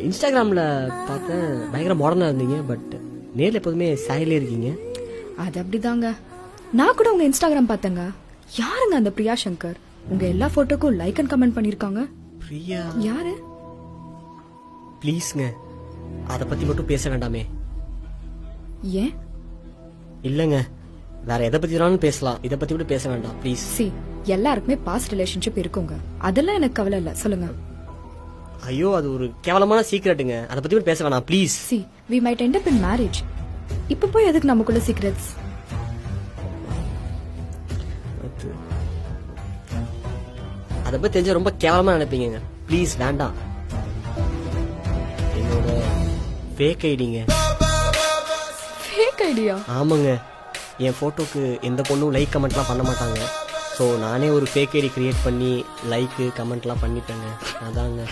இன்ஸ்டாகிராமில் பார்த்தேன் பயங்கர மாடர்னாக இருந்தீங்க, பட் நேரில் எப்போதுமே சாரிலே இருக்கீங்க. அது அப்படிதாங்க. நான் கூட உங்க இன்ஸ்டாகிராம் பார்த்தேங்க. யாருங்க அந்த பிரியா சங்கர்? உங்க எல்லா போட்டோக்கும் லைக் அண்ட் கமெண்ட் பண்ணிருக்காங்க. பிரியா யாரு? ப்ளீஸ்ங்க, அதை பற்றி மட்டும் பேச வேண்டாமே. ஏன்? இல்லைங்க, வேற எதை பற்றி வேணாலும் பேசலாம், இதை பற்றி மட்டும் பேச வேண்டாம் ப்ளீஸ். சி, எல்லாருக்குமே பாஸ்ட் ரிலேஷன்ஷிப் இருக்குங்க, அதெல்லாம் எனக்கு கவலை இல்ல. சொல்லுங்க. ஐயோ, அது ஒரு கேவலமான சீக்ரெட்டுங்க, அதை பற்றி மட்டும் பேச வேணாம் please. C, we might end up in marriage. இப்ப போய் எதுக்கு நமக்குள்ள சீக்ரெட்ஸ்? அதை பற்றி தெரிஞ்சா ரொம்ப கேவலமாக நினைப்பீங்க. ப்ளீஸ் வேண்டாம். என்னோட ஃபேக் ஐடிங்க. Fake idea? ஆமாங்க, என் ஃபோட்டோக்கு எந்த பொண்ணும் லைக் கமெண்ட்லாம் பண்ண மாட்டாங்க. ஸோ நானே ஒரு ஃபேக் ஐடி கிரியேட் பண்ணி லைக்கு கமெண்ட்லாம் பண்ணிப்பேங்க. அதாங்க